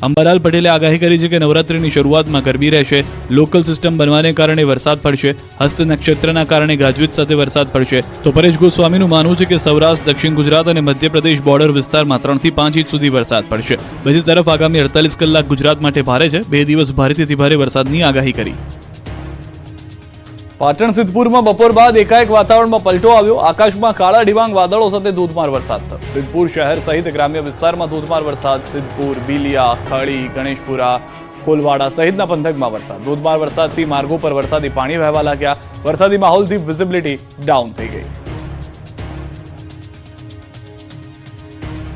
અંબાલાલ પટેલે આગાહી કરી છે કે નવરાત્રિની શરૂઆતમાં ગરમી રહેશે, લોકલ સિસ્ટમ બનવાને કારણે વરસાદ પડશે, હસ્ત નક્ષત્રના કારણે ગાજવીજ સાથે વરસાદ પડશે. તો પરેશ ગોસ્વામીનું માનવું છે કે સૌરાષ્ટ્ર, દક્ષિણ ગુજરાત અને મધ્યપ્રદેશ બોર્ડર વિસ્તારમાં 3 થી 5 ઇંચ સુધી વરસાદ પડશે. બીજી તરફ આગામી 48 કલાક ગુજરાત માટે ભારે છે. 2 દિવસ ભારેથી ભારે વરસાદની આગાહી કરી. પાટણ સિદ્ધપુરમાં બપોર બાદ એકાએક વાતાવરણમાં પલટો આવ્યો. આકાશમાં કાળા ડિબાંગ વાદળો સાથે ધોધમાર વરસાદ થયો. સિદ્ધપુર શહેર સહિત ગ્રામ્ય વિસ્તારમાં ધોધમાર વરસાદ. સિદ્ધપુર, બીલિયા, ખળી, ગણેશપુરા, ખોલવાડા સહિતના પંથકમાં વરસાદ. ધોધમાર વરસાદથી માર્ગો પર વરસાદી પાણી વહેવા લાગ્યા. વરસાદી માહોલથી વિઝિબિલિટી ડાઉન થઈ ગઈ.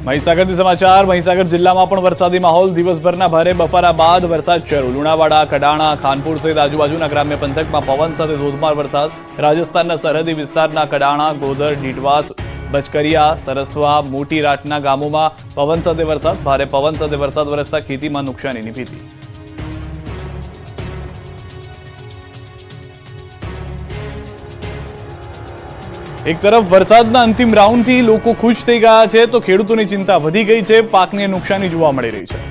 મહીસાગરથી સમાચાર. મહીસાગર જિલ્લામાં પણ વરસાદી માહોલ. દિવસભરના ભારે બફારા બાદ વરસાદ શરૂ. લુણાવાડા, કડાણા, ખાનપુર સહિત આજુબાજુના ગ્રામ્ય પંથકમાં પવન સાથે ધોધમાર વરસાદ. રાજસ્થાનના સરહદી વિસ્તારના કડાણા, ગોધર, ડીડવાસ, બચકરિયા, સરસવા, મોટી રાટના ગામોમાં પવન સાથે વરસાદ. ભારે પવન સાથે વરસાદ વરસતા ખેતીમાં નુકસાનીની ભીતિ. એક તરફ વરસાદના અંતિમ રાઉન્ડથી લોકો ખુશ થઈ ગયા છે, તો ખેડૂતોની ચિંતા વધી ગઈ છે. પાકને નુકસાની જોવા મળી રહી છે.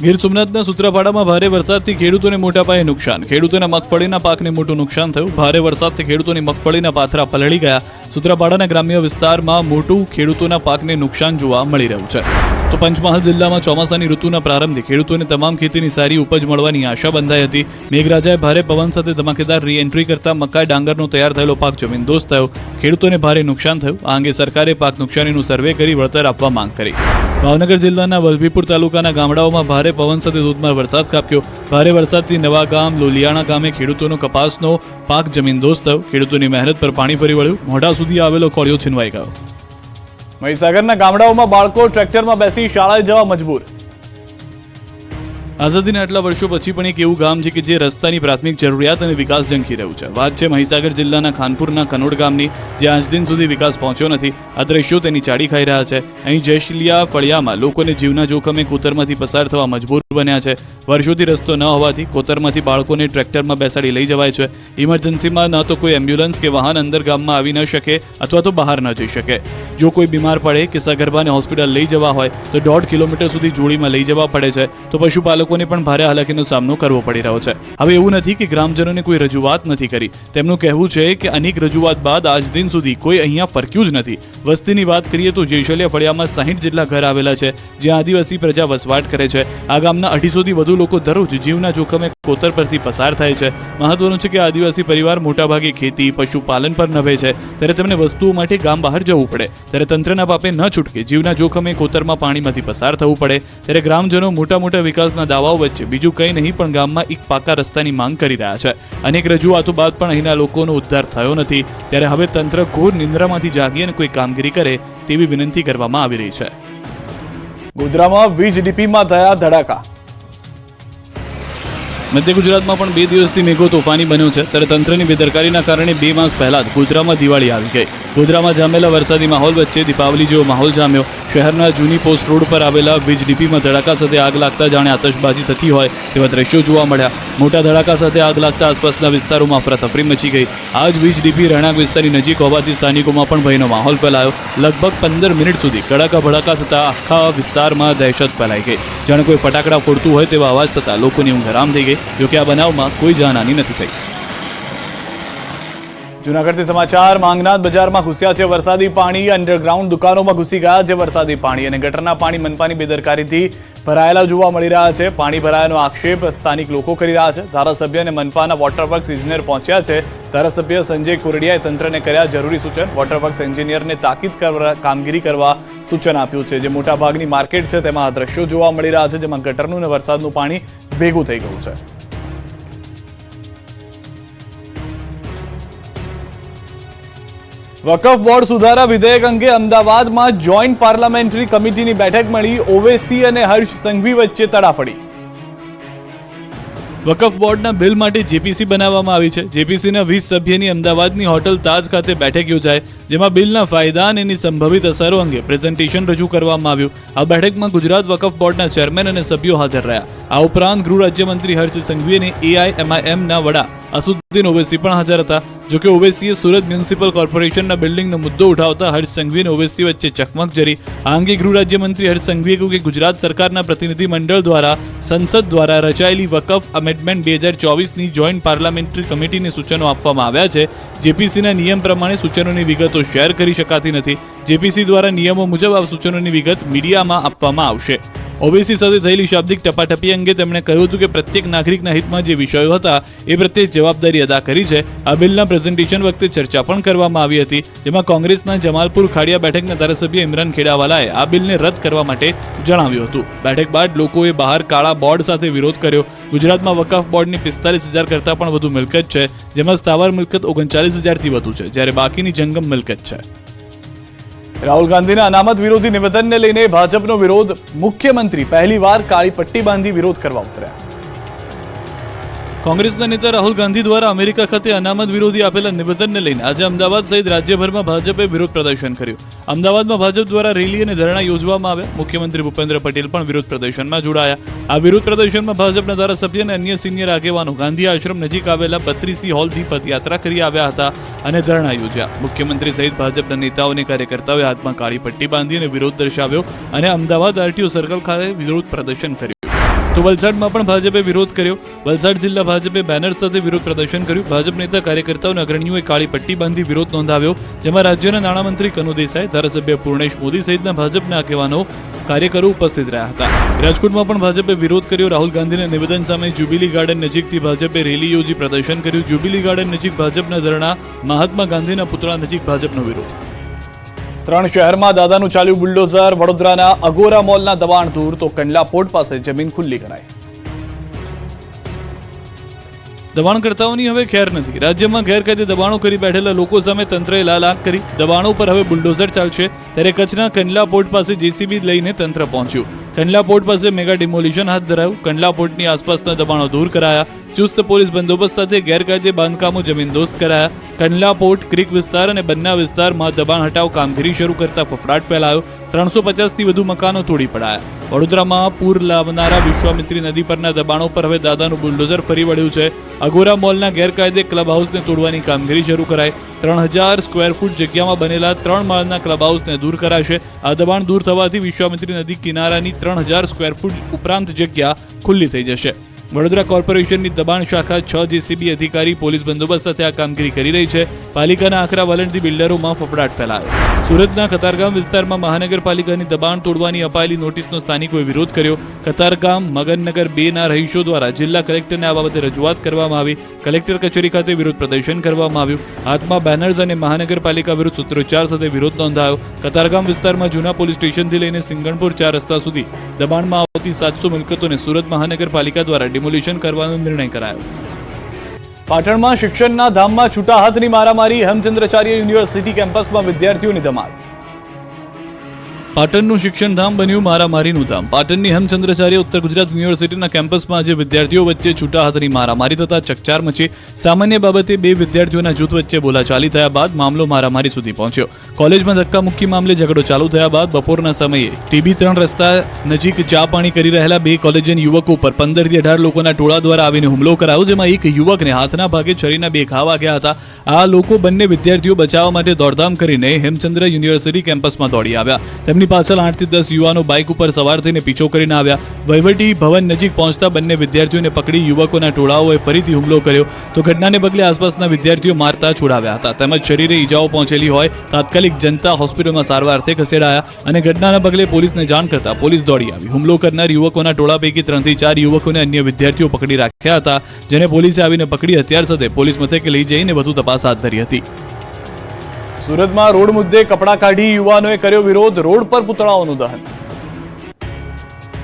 ગીર સોમનાથના સૂત્રાપાડામાં ભારે વરસાદથી ખેડૂતોને મોટા પાયે નુકસાન. ખેડૂતોના મગફળીના પાકને મોટું નુકસાન થયું. ભારે વરસાદથી ખેડૂતોની મગફળીના પાથરા પલળી ગયા. સૂત્રાપાડાના ગ્રામ્ય વિસ્તારમાં મોટું ખેડૂતોના પાકને નુકસાન જોવા મળી રહ્યું છે. તો પંચમહાલ જિલ્લામાં ચોમાસાની ઋતુના પ્રારંભથી ખેડૂતોને તમામ ખેતીની સારી ઉપજ મળવાની આશા બંધાઈ હતી. મેઘરાજાએ ભારે પવન સાથે ધમાકેદાર રીએન્ટ્રી કરતા મકાઈ, ડાંગરનો તૈયાર થયેલો પાક જમીનદોસ્ત થયો. ખેડૂતોને ભારે નુકસાન થયું. આ અંગે સરકારે પાક નુકસાનીનું સર્વે કરી વળતર આપવા માંગ કરી. ભાવનગર જિલ્લાના વલભીપુર તાલુકાના ગામડાઓમાં ભારે પવન સાથે ધોધમાર વરસાદ ખાબક્યો. ભારે વરસાદથી નવા ગામ, લોલિયાણા ગામે ખેડૂતોનો કપાસનો પાક જમીનદોસ્ત થયો. ખેડૂતોની મહેનત પર પાણી ફરી વળ્યું. મોઢા સુધી આવેલો કોળિયો છીનવાઈ ગયો. મહીસાગરના ગામડાઓમાં બાળકો ટ્રેક્ટરમાં બેસી શાળાએ જવા મજબૂર. આઝાદીના આટલા વર્ષો પછી પણ એક એવું ગામ છે કે જે રસ્તાની પ્રાથમિક જરૂરિયાત અને વિકાસ ઝંખી રહ્યું છે. વાત છે મહીસાગર જિલ્લાના ખાનપુરના કનોડ ગામની, જે આજ દિન સુધી વિકાસ પહોંચ્યો નથી. આ દ્રશ્યો તેની ચાડી ખાઈ રહ્યા છે. અહીં જયશલિયા ફળિયામાં લોકોને જીવના જોખમે કોતરમાંથી પસાર થવા મજબૂર બન્યા છે. વર્ષોથી રસ્તો ન હોવાથી કોતરમાંથી બાળકોને ટ્રેક્ટરમાં બેસાડી લઈ જવાય છે. ઇમરજન્સીમાં ન તો કોઈ એમ્બ્યુલન્સ કે વાહન અંદર ગામમાં આવી ન શકે અથવા તો બહાર ન જઈ શકે. જો કોઈ બીમાર પડે કે સગર્ભાને હોસ્પિટલ લઈ જવા હોય તો 1.5 કિલોમીટર સુધી જોડીમાં લઈ જવા પડે છે. તો પશુપાલકોને પણ ભારે હાલાકીનો સામનો કરવો પડી રહ્યો છે. હવે એવું નથી કે ગ્રામજનોને કોઈ રજૂઆત નથી કરી. તેમનું કહેવું છે કે અનેક રજૂઆત બાદ આજ દિન સુધી કોઈ અહીંયા ફરક્યું જ નથી. વસ્તીની વાત કરીએ તો જયશલિયા ફળિયામાં 60 જેટલા ઘર આવેલા છે, જ્યાં આદિવાસી પ્રજા વસવાટ કરે છે. આ ગામના 250થી વધુ લોકો દરરોજ જીવના જોખમે કોતર પરથી પસાર થાય છે. મહત્વનું છે કે આદિવાસી પરિવાર મોટાભાગે ખેતી, પશુપાલન પર નભે છે, ત્યારે તેમને વસ્તુઓ માટે ગામ બહાર જવું પડે. ત્યારે તંત્રના પાપે ન છૂટકે જીવના જોખમે કોતરમાં પાણીમાંથી પસાર થવું પડે. ત્યારે ગ્રામજનો મોટા મોટા વિકાસના દાવાઓ વચ્ચે બીજું કંઈ નહીં પણ ગામમાં એક પાકા રસ્તાની માંગ કરી રહ્યા છે. અનેક રજૂઆતો બાદ પણ અહીંના લોકોનો ઉદ્ધાર થયો નથી. ત્યારે હવે તંત્ર ઘોર નિંદ્રામાંથી જાગી અને કોઈ કામગીરી કરે તેવી વિનંતી કરવામાં આવી રહી છે. ગોધરામાં વીજ ડીપીમાં થયા ધડાકા. મધ્ય ગુજરાતમાં પણ 2 દિવસથી મેઘો તોફાની બન્યો છે. ત્યારે તંત્રની બેદરકારીના કારણે 2 માસ પહેલા જ ગોધરામાં દિવાળી આવી ગઈ. ગોધરામાં જામેલા વરસાદી માહોલ વચ્ચે દીપાવલી જેવો માહોલ જામ્યો. શહેરના જૂની પોસ્ટ રોડ પર આવેલા વીજ ડીપીમાં ધડાકા સાથે આગ લાગતા જાણે આતશબાજી થતી હોય તેવા દ્રશ્યો જોવા મળ્યા. મોટા ધડાકા સાથે આગ લાગતા આસપાસના વિસ્તારોમાં અફરાતફરી મચી ગઈ. આ જ વીજ ડીપી રહેણાંક વિસ્તારની નજીક હોવાથી સ્થાનિકોમાં પણ ભયનો માહોલ ફેલાયો. લગભગ 15 મિનિટ સુધી કડાકા ભડાકા થતા આખા વિસ્તારમાં દહેશત ફેલાઈ ગઈ. જાણે કોઈ ફટાકડા ફોડતું હોય તેવા અવાજ થતા લોકોની ઊંઘ હરામ થઈ ગઈ. જોકે આ બનાવમાં કોઈ જાનહાની નથી થઈ. જૂનાગઢથી સમાચાર. માંગનાથ બજારમાં ઘૂસ્યા છે વરસાદી પાણી. અંડરગ્રાઉન્ડ દુકાનોમાં ઘૂસી ગયા છે વરસાદી પાણી અને ગટરના પાણી મનપાની બેદરકારીથી ભરાયેલા જોવા મળી રહ્યા છે. પાણી ભરાયાનો આક્ષેપ સ્થાનિક લોકો કરી રહ્યા છે. ધારાસભ્ય અને મનપાના વોટરવર્ક્સ ઇજનેર પહોંચ્યા છે. ધારાસભ્ય સંજય કોરડિયાએ તંત્રને કર્યા જરૂરી સૂચન. વોટરવર્ક્સ એન્જિનિયરને તાકીદ કામગીરી કરવા સૂચન આપ્યું છે. જે મોટાભાગની માર્કેટ છે તેમાં આ દ્રશ્યો જોવા મળી રહ્યા છે, જેમાં ગટરનું અને વરસાદનું પાણી ભેગું થઈ ગયું છે. વકફ બોર્ડ સુધારા વિધેયક અંગે અમદાવાદમાં જોઈન્ટ પાર્લામેન્ટરી કમિટીની બેઠક મળી. ઓવેસી અને હર્ષ સંઘવી વચ્ચે તડાફડી. વકફ બોર્ડના બિલ માટે જેપીસી બનાવવામાં આવી છે. જેપીસીના 20 સભ્યની અમદાવાદની હોટલ તાજ ખાતે બેઠક યોજાઈ, જેમાં બિલના ફાયદા અને એની સંભવિત અસરો અંગે પ્રેઝન્ટેશન રજૂ કરવામાં આવ્યું. આ બેઠકમાં ગુજરાત વકફ બોર્ડના ચેરમેન અને સભ્યો હાજર રહ્યા. આ ઉપરાંત ગૃહ રાજ્યમંત્રી હર્ષ સંઘવી અને એઆઈએમઆઈએમના વડા અસુદ્દીન ઓવૈસી પણ હાજર હતા. જોકે ઓવેસીએ સુરત મ્યુનિસિપલ કોર્પોરેશનના બિલ્ડિંગનો મુદ્દો ઉઠાવતા હર્ષ સંઘવી અને ઓવેસી વચ્ચે ચકમક જરી. આ અંગે ગૃહ રાજ્યમંત્રી હર્ષ સંઘવીએ કહ્યું કે ગુજરાત સરકારના પ્રતિનિધિ મંડળ દ્વારા સંસદ દ્વારા રચાયેલી વકફ અમેન્ડમેન્ટ 2024ની જોઈન્ટ પાર્લામેન્ટરી કમિટીને સૂચનો આપવામાં આવ્યા છે. જેપીસીના નિયમ પ્રમાણે સૂચનોની વિગતો શેર કરી શકાતી નથી. જેપીસી દ્વારા નિયમો મુજબ આ સૂચનોની વિગત મીડિયામાં આપવામાં આવશે. ઓવેસી સાથે થયેલી શાબ્દિક ટપાટપી અંગે તેમણે કહ્યું હતું કે પ્રત્યેક નાગરિકના હિતમાં જે વિષયો હતા એ પ્રત્યે જવાબદારી અદા કરી છે. આ બિલના પ્રેઝન્ટેશન વખતે ચર્ચા પણ કરવામાં આવી હતી, જેમાં કોંગ્રેસના જમાલપુર ખાડિયા બેઠકના ધારાસભ્ય ઇમરાન ખેડાવાલાએ આ બિલને રદ કરવા માટે જણાવ્યું હતું. બેઠક બાદ લોકોએ બહાર કાળા બોર્ડ સાથે વિરોધ કર્યો. ગુજરાતમાં વકફ બોર્ડની 45,000 કરતાં પણ વધુ મિલકત છે, જેમાં સ્થાવર મિલકત 39,000થી વધુ છે, જ્યારે બાકીની જંગમ મિલકત છે. રાહુલ ગાંધીના અનામત વિરોધી નિવેદનને લઈને ભાજપનો વિરોધ. મુખ્યમંત્રી પહેલીવાર કાળી પટ્ટી બાંધી વિરોધ કરવા ઉતર્યા. કોંગ્રેસના નેતા રાહુલ ગાંધી દ્વારા અમેરિકા ખાતે અનામત વિરોધી આપેલા નિવેદનને લઈને આજે અમદાવાદ સહિત રાજ્યભરમાં ભાજપે વિરોધ પ્રદર્શન કર્યું. અમદાવાદમાં ભાજપ દ્વારા રેલી અને ધરણા યોજવામાં આવ્યા. મુખ્યમંત્રી ભૂપેન્દ્ર પટેલ પણ વિરોધ પ્રદર્શનમાં જોડાયા. આ વિરોધ પ્રદર્શનમાં ભાજપના ધારાસભ્ય અને અન્ય સિનિયર આગેવાનો ગાંધી આશ્રમ નજીક આવેલા 32 હોલથી પદયાત્રા કરી આવ્યા હતા અને ધરણા યોજ્યા. મુખ્યમંત્રી સહિત ભાજપના નેતાઓ અને કાર્યકર્તાઓએ હાથમાં કાળી પટ્ટી બાંધી અને વિરોધ દર્શાવ્યો અને અમદાવાદ આરટીઓ સર્કલ ખાતે વિરોધ પ્રદર્શન કર્યું. તો વલસાડમાં પણ ભાજપે વિરોધ કર્યો. વલસાડ જિલ્લા ભાજપે બેનર સાથે વિરોધ પ્રદર્શન કર્યું. ભાજપ નેતા કાર્યકર્તાઓ અને અગ્રણીઓએ કાળી પટ્ટી બાંધી વિરોધ નોંધાવ્યો, જેમાં રાજ્યના નાણામંત્રી કનુ દેસાઈ, ધારાસભ્ય પૂર્ણેશ મોદી સહિતના ભાજપના આગેવાનો કાર્યકરો ઉપસ્થિત રહ્યા હતા. રાજકોટમાં પણ ભાજપે વિરોધ કર્યો. રાહુલ ગાંધીના નિવેદન સામે જ્યુબિલી ગાર્ડન નજીકથી ભાજપે રેલી યોજી પ્રદર્શન કર્યું. જ્યુબિલી ગાર્ડન નજીક ભાજપના ધરણા, મહાત્મા ગાંધીના પુતળા નજીક ભાજપનો વિરોધ. 3 શહેરમાં દાદાનું ચાલ્યું બુલડોઝર. વડોદરાના અગોરા મોલના દબાણ દૂર તો કંડલા પોર્ટ પાસે જમીન ખુલ્લી કરાઈ. દબાણકર્તાઓની હવે ખેર નથી. રાજ્યમાં ગેરકાયદે દબાણો કરી બેઠેલા લોકો સામે તંત્રએ લાલ આંખ કરી. દબાણો પર હવે બુલડોઝર ચાલશે. ત્યારે કચ્છના કંડલા પોર્ટ પાસે જેસીબી લઈને તંત્ર પહોંચ્યું. કંડલા પોર્ટ પાસે મેગા ડિમોલિશન હાથ ધરાયું. કંડલા પોર્ટની આસપાસના દબાણો દૂર કરાયા. ચુસ્ત પોલીસ બંદોબસ્ત સાથે ગેરકાયદે બાંધકામો જમીનદોસ્ત કરાયા. કંડલા પોર્ટ, ક્રીક વિસ્તાર અને બન્ના વિસ્તારમાં દબાણ હટાવ કામગીરી શરૂ કરતા ફફડાટ ફેલાયો. 350થી વધુ મકાનો તોડી પડાયા. વડોદરામાં પૂર લાવનારા વિશ્વામિત્રી નદી પરના દબાણો પર હવે દાદાનું બુલડોઝર ફરી વળ્યું છે. અગોરા મોલના ગેરકાયદે ક્લબ હાઉસને તોડવાની કામગીરી શરૂ કરાઈ. 3000 સ્ક્વેર ફૂટ જગ્યામાં બનેલા 3 માળના ક્લબ હાઉસને દૂર કરાશે. આ દબાણ દૂર થવાથી વિશ્વામિત્રી નદી કિનારાની 3000 સ્ક્વેર ફૂટ ઉપરાંત જગ્યા ખુલ્લી થઈ જશે. વડોદરા કોર્પોરેશનની દબાણ શાખા 6 જેસીબી અધિકારી પોલીસ બંદોબસ્ત સાથે આ કામગીરી કરી રહી છે. પાલિકાના આકરા વલણથી બિલ્ડરોમાં ફફડાટ ફેલાયો. સુરતના કતારગામ વિસ્તારમાં મહાનગરપાલિકાની દબાણ તોડવાની અપાયેલી નોટિસનો સ્થાનિકોએ વિરોધ કર્યો. કતારગામ મગનનગર 2ના રહીશો દ્વારા જિલ્લા કલેક્ટરને આ બાબતે રજૂઆત કરવામાં આવી. કલેક્ટર કચેરી ખાતે વિરોધ પ્રદર્શન કરવામાં આવ્યું. હાથમાં બેનર્સ અને મહાનગરપાલિકા વિરુદ્ધ સૂત્રોચ્ચાર સાથે વિરોધ નોંધાયો. કતારગામ વિસ્તારમાં જૂના પોલીસ સ્ટેશનથી લઈને સિંગણપુર 4 રસ્તા સુધી દબાણમાં આવતી 700 મિલકતોને સુરત મહાનગરપાલિકા દ્વારા ડિમોલિશન કરવાનો નિર્ણય કરાયો. પાટણમાં શિક્ષણના ધામમાં છૂટા હાથની મારામારી. હેમચંદ્રાચાર્ય યુનિવર્સિટી કેમ્પસમાં વિદ્યાર્થીઓની ધમાલ. પાટણનું શિક્ષણ ધામ બન્યું મારામારીનું ધામ. પાટણની હેમચંદ્રાચાર્ય ઉત્તર ગુજરાત યુનિવર્સિટીના કેમ્પસમાં આજે વિદ્યાર્થીઓ વચ્ચે છૂટા હાથની મારામારી થતા ચકચાર મચી. સામાન્ય બાબતે 2 વિદ્યાર્થીઓના જૂથ વચ્ચે બોલાચાલી થયા બાદ મામલો મારામારી સુધી પહોંચ્યો. કોલેજમાં ધક્કામુક્કી મામલે ઝઘડો ચાલુ થયા બાદ બપોરના સમયે TB 3 રસ્તા નજીક ચા પાણી કરી રહેલા 2 કોલેજિયન યુવકો પર 15થી 18 લોકોના ટોળા દ્વારા આવીને હુમલો કરાયો, જેમાં એક યુવકને હાથના ભાગે છરીના 2 ઘા વાગ્યા હતા. આ લોકો બંને વિદ્યાર્થીઓ બચાવવા માટે દોડધામ કરીને હેમચંદ્ર યુનિવર્સિટી કેમ્પસમાં દોડી આવ્યા. તેમની પાછળ 8 થી 10 યુવાનો બાઇક ઉપર સવાર થઈને પીછો કરીને આવ્યા. વહીવટી ભવન નજીક પહોંચતા બંને વિદ્યાર્થીઓને પકડી યુવકોના ટોળાઓએ ફરીથી હુમલો કર્યો. તો ઘટનાને પગલે આસપાસના વિદ્યાર્થીઓ મારતા છોડાવ્યા હતા. તેમજ શરીરે ઈજાઓ પહોંચેલી હોય તાત્કાલિક જનતા હોસ્પિટલમાં સારવારથી ખસેડાયા અને ઘટનાના પગલે પોલીસને જાણ કરતા પોલીસ દોડી આવી. હુમલો કરનાર યુવકોના ટોળા પૈકી 3 થી 4 યુવકોને અન્ય વિદ્યાર્થીઓ પકડી રાખ્યા હતા, જેને પોલીસે આવીને પકડી હથિયાર સાથે પોલીસ મથકે લઈ જઈને વધુ તપાસ હાથ ધરી હતી. સુરતમાં રોડ મુદ્દે કપડાં કાઢી યુવાનોએ કર્યો વિરોધ. રોડ પર પુતળાઓનું દહન.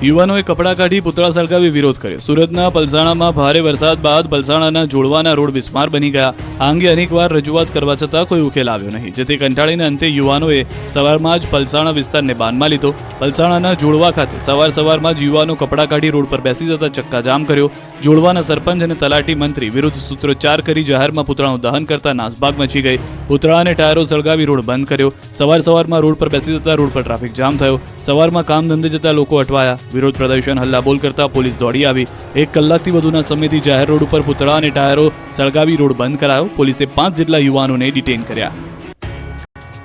યુવાનોએ કપડાં કાઢી પુતળા સળગાવી વિરોધ કર્યો. સુરતના પલસાણામાં ભારે વરસાદ બાદ પલસાણાના જોડવાના રોડ બિસ્માર બની ગયા. આ અંગે અનેકવાર રજૂઆત કરવા છતાં કોઈ ઉકેલ આવ્યો નહીં, જેથી કંટાળીને અંતે યુવાનોએ સવારમાં જ પલસાણા વિસ્તારને બાનમાં લીધો. પલસાણાના જોડવા ખાતે સવારમાં જ યુવાનો કપડાં કાઢી રોડ પર બેસી જતા ચક્કાજામ કર્યો. જોડવાના સરપંચ અને તલાટી મંત્રી વિરુદ્ધ સૂત્રોચ્ચાર કરી જાહેરમાં પુતળાનું દહન કરતા નાસભાગ મચી ગઈ. પુતળાને ટાયરો સળગાવી રોડ બંધ કર્યો. સવારમાં રોડ પર બેસી જતા રોડ પર ટ્રાફિક જામ થયો. સવારમાં કામ ધંધે જતા લોકો અટવાયા. વિરોધ પ્રદર્શન હલ્લાબોલ કરતા પોલીસ દોડી આવી 1 કલાકથી વધુના સમયથી જાહેર રોડ ઉપર પૂતળા અને ટાયરો સળગાવી રોડ બંધ કરાયો. પોલીસે 5 જેટલા યુવાનોને ડિટેન કર્યા.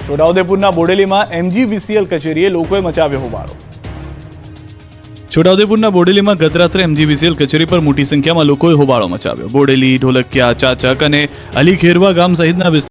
છોટાઉદેપુરના બોડેલીમાં MGVCL કચેરીએ લોકોએ મચાવ્યો હોબાળો. છોટાઉદેપુરના બોડેલીમાં ગતરાત્રે MGVCL કચેરી પર મોટી સંખ્યામાં લોકોએ હોબાળો મચાવ્યો. બોડેલી, ઢોલકિયા, ચાચક અને અલી ખેરવા ગામ સહિતના